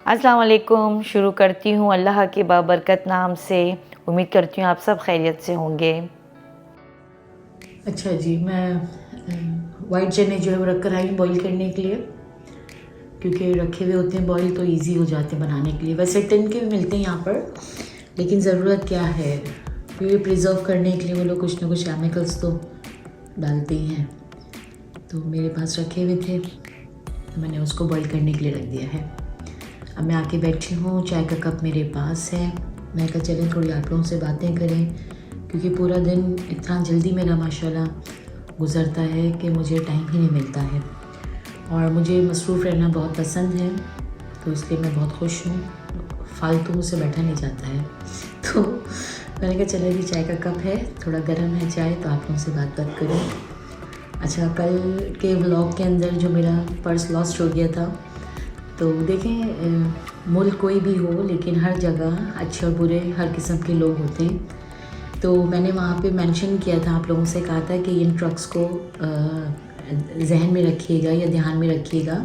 अस्सलाम वालेकुम। शुरू करती हूँ अल्लाह के बाबरकत नाम से। उम्मीद करती हूँ आप सब खैरियत से होंगे। अच्छा जी, मैं वाइट चने जो है वो रख कर आई हूँ बॉईल करने के लिए, क्योंकि रखे हुए होते हैं बॉईल तो इजी हो जाते हैं बनाने के लिए। वैसे टिन के भी मिलते हैं यहाँ पर, लेकिन ज़रूरत क्या है, क्योंकि प्रिजर्व करने के लिए वो लोग कुछ ना कुछ केमिकल्स तो डालते ही हैं। तो मेरे पास रखे हुए थे तो मैंने उसको बॉईल करने के लिए रख दिया है। अब मैं आके बैठी हूँ, चाय का कप मेरे पास है। मैं कहा चलें थोड़ी आप लोगों से बातें करें, क्योंकि पूरा दिन इतना जल्दी मेरा माशाल्लाह गुज़रता है कि मुझे टाइम ही नहीं मिलता है, और मुझे मसरूफ़ रहना बहुत पसंद है, तो इसलिए मैं बहुत खुश हूँ। फालतू मुझसे बैठा नहीं जाता है तो मैंने कहा चलो जी, चाय का कप है, थोड़ा गर्म है चाय, तो आप लोगों से बात करूँ। अच्छा, कल के व्लॉग के अंदर जो मेरा पर्स लॉस्ट हो गया था, तो देखें मुल्क कोई भी हो, लेकिन हर जगह अच्छे और बुरे हर किस्म के लोग होते हैं। तो मैंने वहाँ पे मेंशन किया था, आप लोगों से कहा था कि इन ट्रक्स को जहन में रखिएगा या ध्यान में रखिएगा।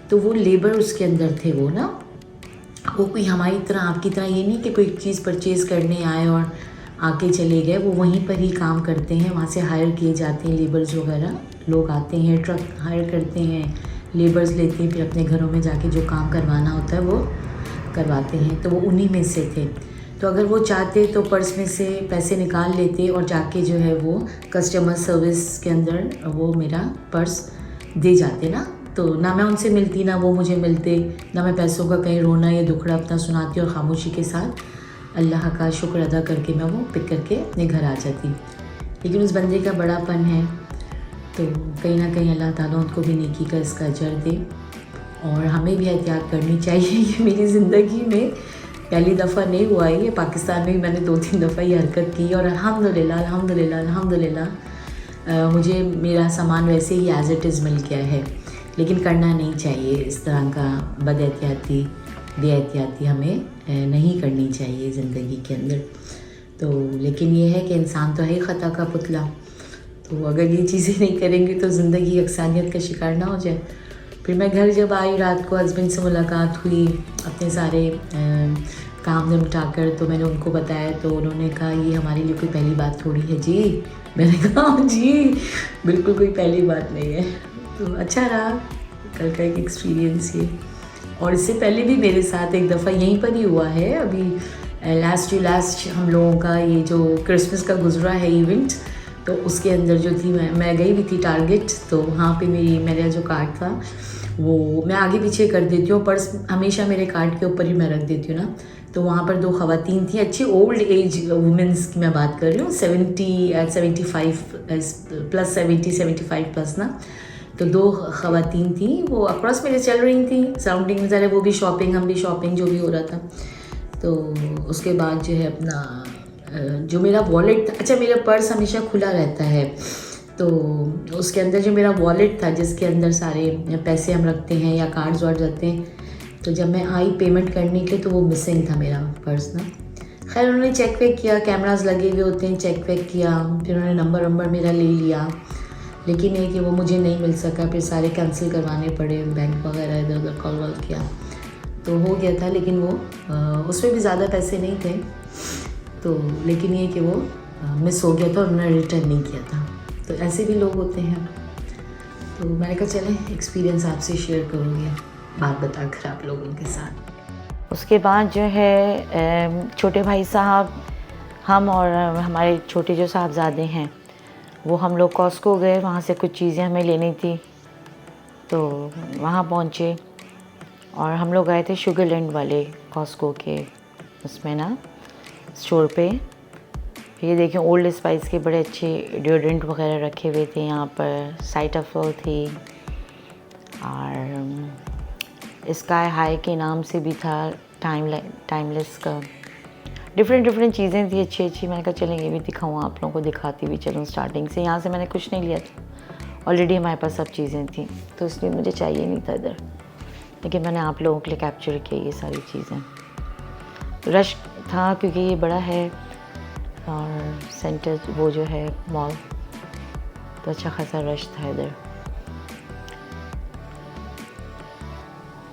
तो वो लेबर उसके अंदर थे, वो ना, वो कोई हमारी तरह आपकी तरह ये नहीं कि कोई चीज़ परचेज़ करने आए और आके चले गए। वो वहीं पर ही काम करते हैं, वहाँ से हायर किए जाते हैं लेबर्स वगैरह। लोग आते हैं, ट्रक हायर करते हैं, लेबर्स लेते हैं, फिर अपने घरों में जाके जो काम करवाना होता है वो करवाते हैं। तो वो उन्हीं में से थे। तो अगर वो चाहते तो पर्स में से पैसे निकाल लेते और जाके जो है वो कस्टमर सर्विस के अंदर वो मेरा पर्स दे जाते ना। तो ना मैं उनसे मिलती, ना वो मुझे मिलते, ना मैं पैसों का कहीं रोना या दुखड़ा अपना सुनाती, और ख़ामोशी के साथ अल्लाह का शुक्र अदा करके मैं वो पिक करके अपने घर आ जाती। लेकिन उस बंदे का बड़ापन है, तो कहीं ना कहीं अल्लाह ताला उनको भी नेकी का इसका अजर दे, और हमें भी एहतियात करनी चाहिए। ये मेरी ज़िंदगी में पहली दफ़ा नहीं हुआ है, ये पाकिस्तान में भी मैंने 2-3 दफ़ा ये हरकत की, और अल्हम्दुलिल्लाह अल्हम्दुलिल्लाह अल्हम्दुलिल्लाह मुझे मेरा सामान वैसे ही एज़ इट इज़ मिल गया है। लेकिन करना नहीं चाहिए इस तरह का बदएहतियाती, बेएहतियाती हमें नहीं करनी चाहिए ज़िंदगी के अंदर। तो लेकिन ये है कि इंसान तो है ही ख़ता का पुतला, तो अगर ये चीज़ें नहीं करेंगे तो ज़िंदगी अक्सानियत का शिकार ना हो जाए। फिर मैं घर जब आई रात को, हस्बैंड से मुलाकात हुई, अपने सारे काम निपटा कर, तो मैंने उनको बताया, तो उन्होंने कहा ये हमारे लिए कोई पहली बात थोड़ी है जी। मैंने कहा जी बिल्कुल कोई पहली बात नहीं है। तो अच्छा रहा कल का एक एक्सपीरियंस ये। और इससे पहले भी मेरे साथ एक दफ़ा यहीं पर ही हुआ है। अभी लास्ट हम लोगों का ये जो क्रिसमस का गुजरा है इवेंट, तो उसके अंदर जो थी मैं गई भी थी टारगेट। तो वहाँ पे मेरा जो कार्ड था वो मैं आगे पीछे कर देती हूँ, पर्स हमेशा मेरे कार्ड के ऊपर ही मैं रख देती हूँ ना। तो वहाँ पर 2 ख़वातीन थी, अच्छी ओल्ड एज वुमेंस की मैं बात कर रही हूँ, 75 प्लस 75 प्लस ना। तो 2 ख़वातीन थी, वो अक्रॉस मेरे चल रही थी सराउंडिंग में, ज़रा वो भी शॉपिंग, हम भी शॉपिंग, जो भी हो रहा था। तो उसके बाद जो है अपना जो मेरा वॉलेट था, अच्छा मेरा पर्स हमेशा खुला रहता है, तो उसके अंदर जो मेरा वॉलेट था जिसके अंदर सारे पैसे हम रखते हैं या कार्ड्स वार्ड रखते हैं, तो जब मैं आई पेमेंट करने के लिए तो वो मिसिंग था मेरा पर्स ना। खैर उन्होंने चेक वेक किया, कैमरास लगे हुए होते हैं, चेक वेक किया, फिर उन्होंने नंबर वंबर मेरा ले लिया, लेकिन ये कि वो मुझे नहीं मिल सका। फिर सारे कैंसिल करवाने पड़े, बैंक वगैरह इधर उधर कॉल वॉल किया, तो हो गया था। लेकिन वो उसमें भी ज़्यादा पैसे नहीं थे, तो लेकिन ये कि वो मिस हो गया था और उन्होंने रिटर्न नहीं किया था। तो ऐसे भी लोग होते हैं। तो मैंने कहा चलें एक्सपीरियंस आपसे शेयर करूँगी, बात बताकर आप लोगों के साथ। उसके बाद जो है छोटे भाई साहब, हम और हमारे छोटे जो साहबजादे हैं, वो हम लोग कॉस्को गए, वहाँ से कुछ चीज़ें हमें लेनी थी, तो वहाँ पहुँचे। और हम लोग गए थे शुगरलैंड वाले कॉस्को के उसमें ना स्टोर पे। ये देखें ओल्ड स्पाइस के बड़े अच्छे डिओड्रेंट वगैरह रखे हुए थे यहाँ पर, साइटाफिल थी, और स्काई हाई के नाम से भी था, टाइमलेस का, डिफरेंट चीज़ें थी अच्छी अच्छी। मैंने कहा चलें ये भी दिखाऊँ आप लोगों को, दिखाती भी चलूँ स्टार्टिंग से। यहाँ से मैंने कुछ नहीं लिया था, ऑलरेडी हमारे पास सब चीज़ें थी, तो इसलिए मुझे चाहिए नहीं था इधर, लेकिन मैंने आप लोगों के लिए कैप्चर किया ये सारी चीज़ें। रश था क्योंकि ये बड़ा है और सेंटर वो जो है मॉल, तो अच्छा खासा रश था इधर।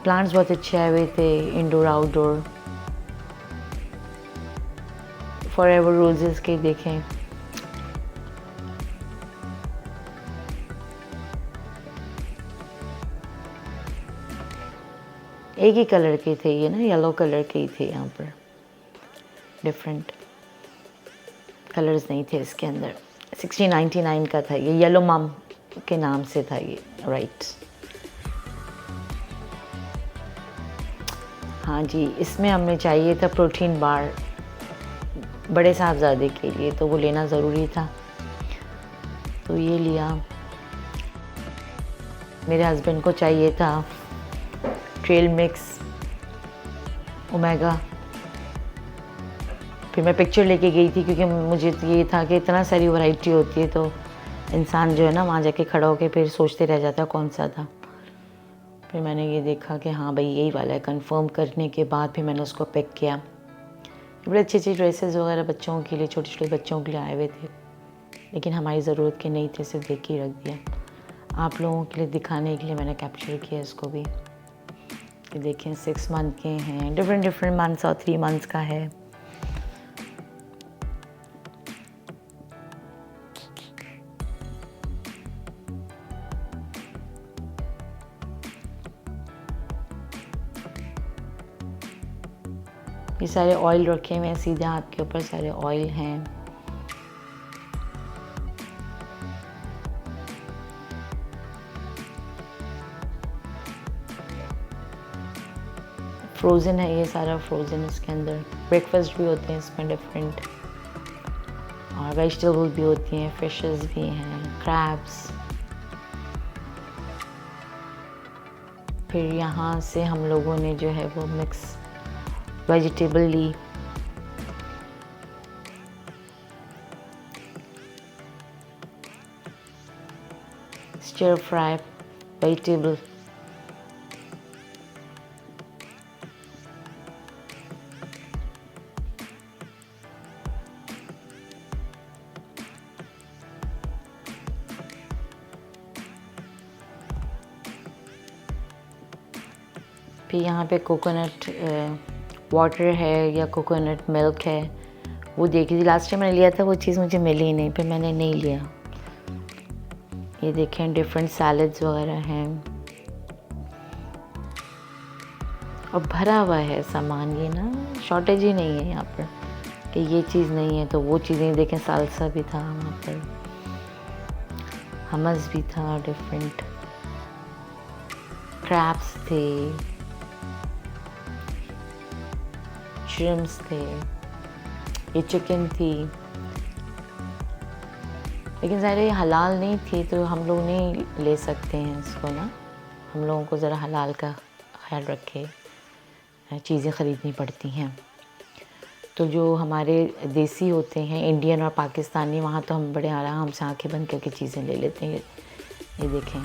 प्लांट्स बहुत अच्छे आए हुए थे, इंडोर आउटडोर। फॉरएवर रोजेस के देखें, एक ही कलर के थे ये ना, येलो कलर के ही थे यहाँ पर, डिफरेंट कलर्स नहीं थे इसके अंदर। 1699 का था ये, येलो मम के नाम से था ये, राइट। हाँ जी, इसमें हमें चाहिए था प्रोटीन बार बड़े साहबजादे के लिए, तो वो लेना ज़रूरी था, तो ये लिया। मेरे हस्बैंड को चाहिए था ट्रेल मिक्स ओमेगा, फिर मैं पिक्चर लेके गई थी क्योंकि मुझे ये था कि इतना सारी वैरायटी होती है तो इंसान जो है ना वहाँ जाके खड़ा होकर फिर सोचते रह जाता है कौन सा था। फिर मैंने ये देखा कि हाँ भाई यही वाला है, कंफर्म करने के बाद फिर मैंने उसको पिक किया। बड़े अच्छे अच्छे ड्रेसेस वगैरह बच्चों के लिए, छोटे छोटे बच्चों के लिए आए हुए थे, लेकिन हमारी ज़रूरत के नहीं थे, सिर्फ देख के ही रख दिया। आप लोगों के लिए दिखाने के लिए मैंने कैप्चर किया इसको भी। ये देखें 6 मंथ के हैं, डिफरेंट मंथ्स और 3 मंथ्स का है। ये सारे ऑयल रखे हुए हैं, सीधे हाथ के ऊपर सारे ऑयल हैं। फ्रोज़न है ये सारा, फ्रोज़न इसके अंदर ब्रेकफास्ट भी होते हैं इसमें डिफरेंट, और वेजिटेबल भी होती हैं, फिशेस भी हैं, क्रैब्स। फिर यहाँ से हम लोगों ने जो है वो मिक्स वेजिटेबल ली। स्टर फ्राई वेजिटेबल, फिर यहाँ पे कोकोनट वाटर है या कोकोनट मिल्क है, वो देखी थी लास्ट टाइम मैंने लिया था, वो चीज़ मुझे मिली ही नहीं, फिर मैंने नहीं लिया। ये देखें डिफरेंट सैलड्स वगैरह हैं, और भरा हुआ है सामान, ये ना शॉर्टेज ही नहीं है यहाँ पर कि ये चीज़ नहीं है तो वो चीज़ें। देखें सालसा भी था वहाँ पर, हमस भी था, डिफरेंट क्रैब्स थे, श्रिम्स थे, ये चिकन थी, लेकिन ज़ाहिर ये हलाल नहीं थी तो हम लोग नहीं ले सकते हैं इसको ना। हम लोगों को ज़रा हलाल का ख्याल रखे चीज़ें ख़रीदनी पड़ती हैं। तो जो हमारे देसी होते हैं इंडियन और पाकिस्तानी, वहाँ तो हम बड़े आराम से आंखें बंद करके चीज़ें ले लेते हैं। ये देखें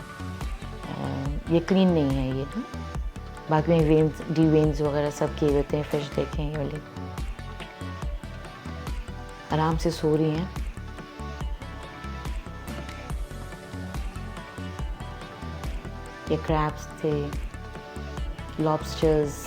ये क्लीन नहीं है ये ना, बाकी में वेन्स डी वेन्स वगैरह सब किए होते हैं। फिश देखें ये वाले आराम से सो रही हैं। ये क्रैब्स थे, लॉबस्टर्स,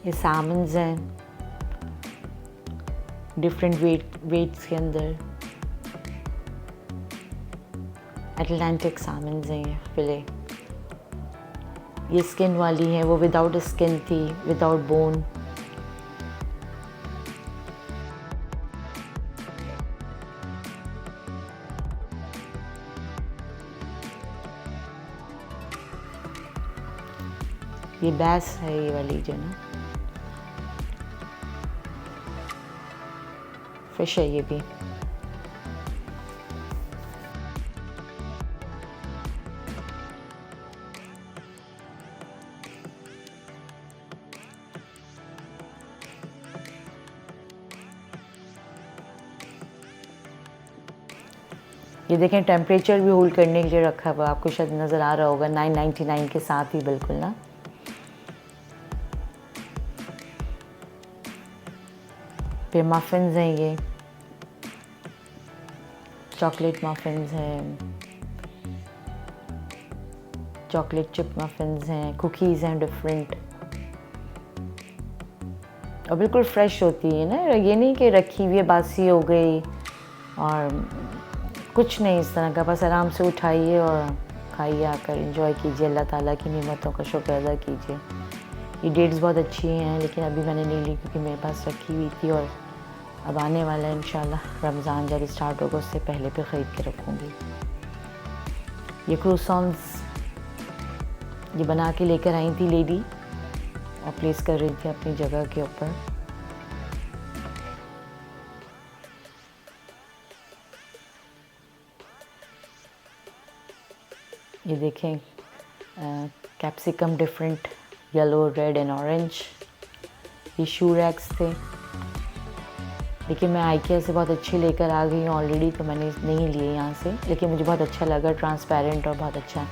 ये सामन्स हैं डिफरेंट वेट्स के अंदर। अटलांटिक सामन्स हैं ये फिले। ये स्किन वाली है, वो विदाउट स्किन थी, विदाउट बोन। ये बैस है ये वाली जो ना, फिश है ये भी। ये देखें टेम्परेचर भी होल्ड करने के लिए रखा हुआ, आपको शायद नज़र आ रहा होगा 999 के साथ ही बिल्कुल ना। फिर मफ़िन्स हैं, ये चॉकलेट मफ़िन्स हैं, चॉकलेट चिप मफ़िन्स हैं, कुकीज़ हैं डिफरेंट, और बिल्कुल फ्रेश होती है ना। ये नहीं कि रखी हुई है बासी हो गई, और कुछ नहीं इस तरह का। बस आराम से उठाइए और खाइए, आकर एंजॉय कीजिए, अल्लाह ताला की नेमतों का शुक्र अदा कीजिए। ये डेट्स बहुत अच्छी हैं, लेकिन अभी मैंने नहीं ली क्योंकि मेरे पास रखी हुई थी, और अब आने वाला है इंशाल्लाह रमज़ान जब स्टार्ट होगा उससे पहले पे ख़रीद के रखूँगी। ये क्रूसॉन्स ये बना के लेकर आई थी लेडी, और प्लेस कर रही थी अपनी जगह के ऊपर। ये देखें capsicum different yellow, red and orange. ये शू रैक्स थे, लेकिन मैं आइकिया से बहुत अच्छे लेकर आ गई हूँ ऑलरेडी, तो मैंने नहीं लिए यहाँ से, लेकिन मुझे बहुत अच्छा लगा, ट्रांसपेरेंट और बहुत अच्छा।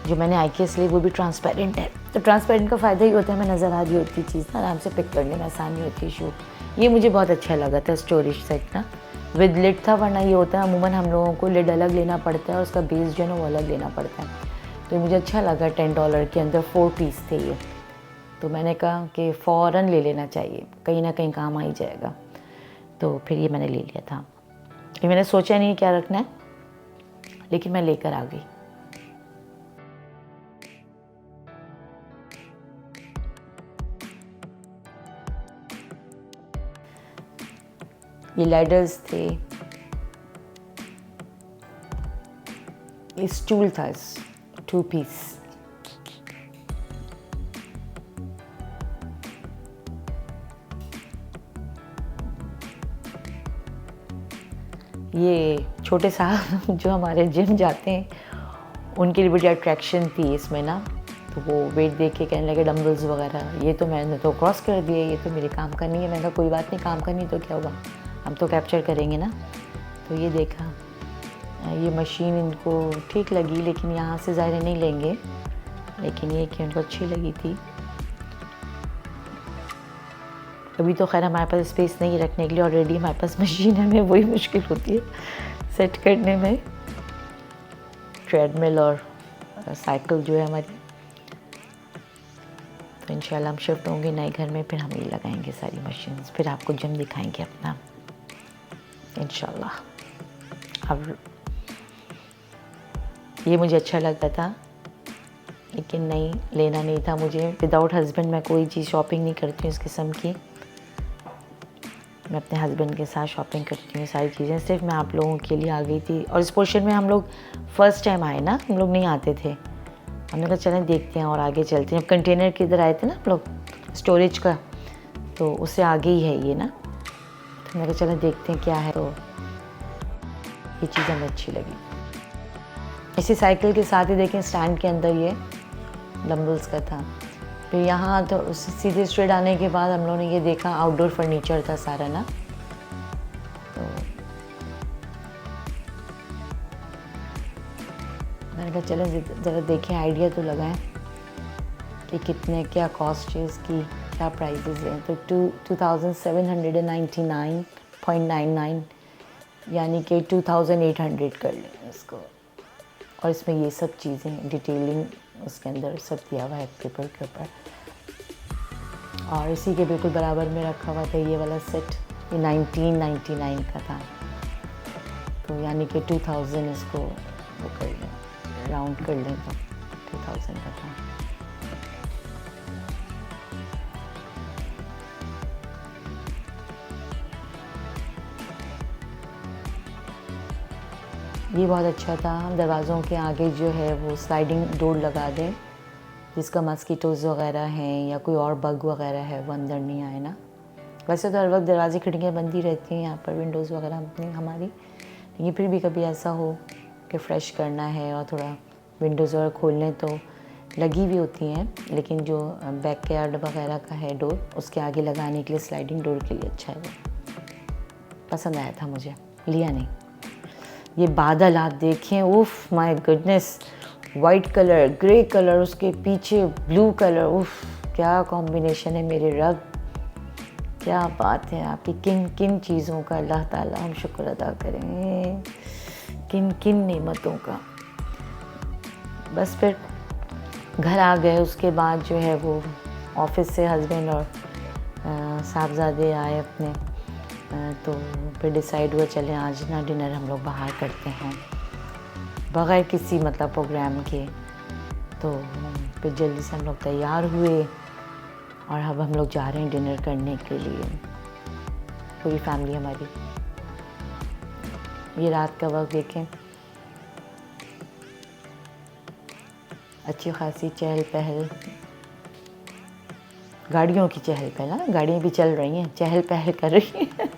जो मैंने आइकिया से ली वो भी ट्रांसपेरेंट है, तो ट्रांसपेरेंट का फ़ायदा ही होता है, हमें नज़र आ रही होती चीज़ ना, आराम से पिक करने में आसानी होती है। शू ये मुझे बहुत अच्छा लगा था, स्टोरेज सेट ना विद लिड था, वरना ये होता है अमूमन हम लोगों को लिड अलग लेना पड़ता है और उसका बेस जो है ना वो अलग लेना पड़ता है। तो मुझे अच्छा लगा, $10 के अंदर 4 पीस थे ये, तो मैंने कहा कि फ़ौरन ले लेना चाहिए, कहीं ना कहीं काम आ ही जाएगा। तो फिर ये मैंने ले लिया था। ये मैंने सोचा नहीं क्या रखना है, लेकिन मैं लेकर आ गई। ये लैडर्स थे, ये स्टूल था 2 पीस। ये छोटे साहब जो हमारे जिम जाते हैं उनके लिए बड़ी अट्रैक्शन थी इसमें ना, तो वो वेट देख के कहने लगे डम्बल्स वगैरह। ये तो मैंने तो क्रॉस कर दिए, ये तो मेरे काम का नहीं है। मैंने कहा कोई बात नहीं, काम का नहीं तो क्या हुआ, हम तो कैप्चर करेंगे ना। तो ये देखा, ये मशीन इनको ठीक लगी, लेकिन यहाँ से ज़ाहिर नहीं लेंगे, लेकिन ये कि उनको अच्छी लगी थी। अभी तो खैर हमारे पास स्पेस नहीं रखने के लिए, ऑलरेडी हमारे पास मशीन है, हमें वही मुश्किल होती है सेट करने में। ट्रेडमिल और साइकिल जो है हमारी, तो इंशाल्लाह हम शिफ्ट होंगे नए घर में, फिर हम ये लगाएंगे सारी मशीन्स, फिर आपको जिम दिखाएंगे अपना इंशाल्लाह। अब ये मुझे अच्छा लगता था, लेकिन नहीं, लेना नहीं था मुझे। विदाउट हस्बैंड मैं कोई चीज़ शॉपिंग नहीं करती हूँ इस किस्म की, मैं अपने हस्बैंड के साथ शॉपिंग करती हूँ सारी चीज़ें। सिर्फ मैं आप लोगों के लिए आ गई थी, और इस पोर्शन में हम लोग फ़र्स्ट टाइम आए ना, हम लोग नहीं आते थे। हमने कहा चलें देखते हैं और आगे चलते हैं। कंटेनर के इधर आए थे ना हम लोग स्टोरेज का, तो उससे आगे ही है ये ना, तो मैंने कहा चलें देखते हैं क्या है। तो ये चीज़ हमें अच्छी लगी। इसी साइकिल के साथ ही देखें स्टैंड के अंदर ये डम्बल्स का था। फिर यहाँ तो सीधे स्ट्रेट आने के बाद हम लोगों ने ये देखा आउटडोर फर्नीचर था सारा ना, तो मैंने कहा चलें ज़रा देखें, आइडिया तो लगाएं कि कितने क्या कॉस्ट है इसकी, क्या प्राइसेस हैं। तो 2799.99 यानी कि 2800 कर लें इसको। और इसमें ये सब चीज़ें डिटेलिंग उसके अंदर सब दिया हुआ है पेपर के ऊपर, और इसी के बिल्कुल बराबर में रखा हुआ था ये वाला सेट, ये 1999 का था। तो यानी कि 2000 इसको वो कर लें, राउंड कर लें तो 2000 का था। ये बहुत अच्छा था। दरवाज़ों के आगे जो है वो स्लाइडिंग डोर लगा दें, जिसका मस्कीटोज़ वगैरह हैं या कोई और बग वगैरह है वो अंदर नहीं आए ना। वैसे तो हर वक्त दरवाजे खिड़कियाँ बंद ही रहती हैं यहाँ पर, विंडोज़ वगैरह अपनी हमारी, लेकिन फिर भी कभी ऐसा हो कि फ़्रेश करना है और थोड़ा विंडोज़ वगैरह खोलने तो लगी हुई होती हैं, लेकिन जो बैक यार्ड वगैरह का है डोर, उसके आगे लगाने के लिए स्लाइडिंग डोर के लिए अच्छा है वो। पसंद आया था मुझे, लिया नहीं। ये बादल आप देखें, उफ़ my goodness, white colour, grey colour, उसके पीछे ब्लू कलर, उफ़ क्या कॉम्बिनेशन है मेरे रब, क्या बात है आपकी। किन किन चीज़ों का अल्लाह ताला हम शुक्र अदा करें, किन किन नेमतों का। बस फिर घर आ गए, उसके बाद जो है वो ऑफिस से हस्बैंड और साहबजादे आए अपने, तो फिर डिसाइड हुआ चले आज ना डिनर हम लोग बाहर करते हैं बग़ैर किसी मतलब प्रोग्राम के। तो फिर जल्दी से हम लोग तैयार हुए और अब हम लोग जा रहे हैं डिनर करने के लिए, पूरी फैमिली हमारी। ये रात का वक्त देखें, अच्छी खासी चहल पहल, गाड़ियों की चहल पहल, ना गाड़ियाँ भी चल रही हैं, चहल पहल कर रही हैं।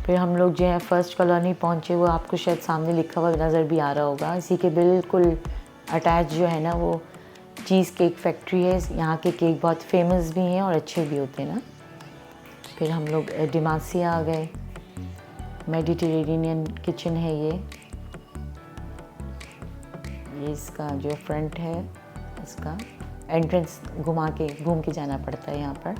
फिर हम लोग जो है फर्स्ट कॉलोनी पहुँचे, वो आपको शायद सामने लिखा हुआ नज़र भी आ रहा होगा। इसी के बिल्कुल अटैच जो है ना वो चीज़ केक फैक्ट्री है। यहाँ के केक बहुत फेमस भी हैं और अच्छे भी होते हैं ना। फिर हम लोग डिमासिया आ गए, मेडिटेरेनियन किचन है ये इसका जो फ्रंट है, इसका एंट्रेंस घूम के जाना पड़ता है यहाँ पर।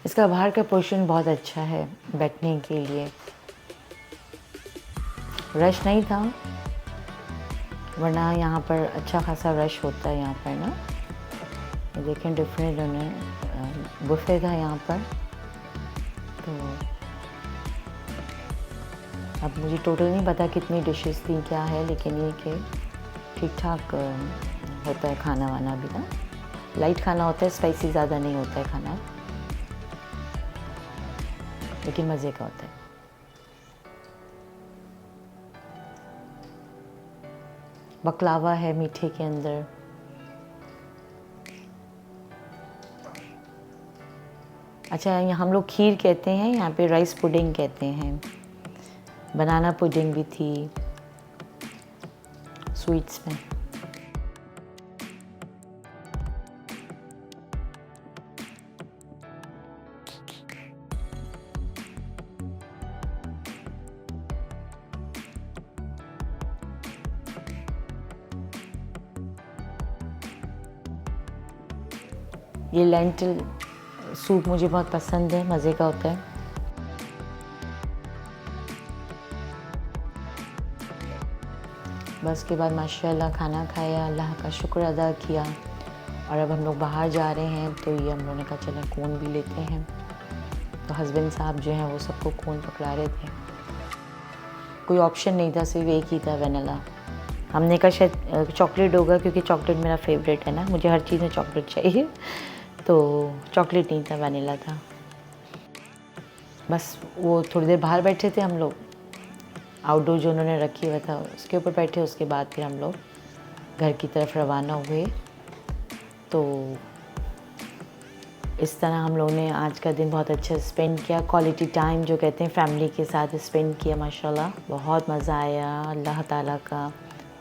इसका बाहर का पोर्शन बहुत अच्छा है बैठने के लिए, रश नहीं था, वरना यहाँ पर अच्छा खासा रश होता है यहाँ पर ना। ये देखें डिफरेंट उन्हें बुफे था यहाँ पर। तो अब मुझे टोटल नहीं पता कितनी डिशेस थी क्या है, लेकिन ये कि ठीक ठाक होता है खाना वाना भी ना, लाइट खाना होता है, स्पाइसी ज़्यादा नहीं होता है खाना, लेकिन मज़े का होता है। बकलावा है मीठे के अंदर, अच्छा यहाँ हम लोग खीर कहते हैं, यहाँ पे राइस पुडिंग कहते हैं। बनाना पुडिंग भी थी स्वीट्स में। ये लेंटिल सूप मुझे बहुत पसंद है, मज़े का होता है। बस के बाद माशाल्लाह खाना खाया, अल्लाह का शुक्र अदा किया और अब हम लोग बाहर जा रहे हैं। तो ये हम लोगों ने कहा चलें कोन भी लेते हैं। तो हस्बैंड साहब जो हैं वो सबको कोन पकड़ा रहे थे, कोई ऑप्शन नहीं था, सिर्फ एक ही था वनीला। हमने कहा शायद चॉकलेट होगा क्योंकि चॉकलेट मेरा फेवरेट है ना, मुझे हर चीज़ में चॉकलेट चाहिए। तो चॉकलेट नहीं था, वनीला था। बस वो थोड़ी देर बाहर बैठे थे हम लोग, आउटडोर जो उन्होंने रखी हुआ था उसके ऊपर बैठे। उसके बाद फिर हम लोग घर की तरफ रवाना हुए। तो इस तरह हम लोगों ने आज का दिन बहुत अच्छा स्पेंड किया, क्वालिटी टाइम जो कहते हैं फैमिली के साथ स्पेंड किया। माशाल्लाह बहुत मज़ा आया, अल्लाह ताला का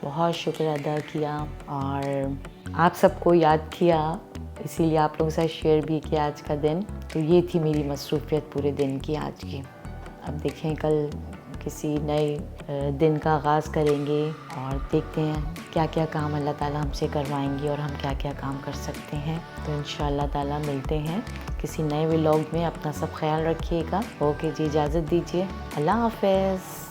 बहुत शुक्र अदा किया और आप सबको याद किया, इसीलिए आप लोगों के साथ शेयर भी किया आज का दिन। तो ये थी मेरी मसरूफ़ियत पूरे दिन की आज की। अब देखें कल किसी नए दिन का आगाज़ करेंगे और देखते हैं क्या क्या काम अल्लाह ताला हमसे करवाएंगे और हम क्या क्या काम कर सकते हैं। तो इंशाअल्लाह ताला मिलते हैं किसी नए व्लॉग में। अपना सब ख्याल रखिएगा। ओके जी, इजाज़त दीजिए, अल्लाह हाफ़िज़।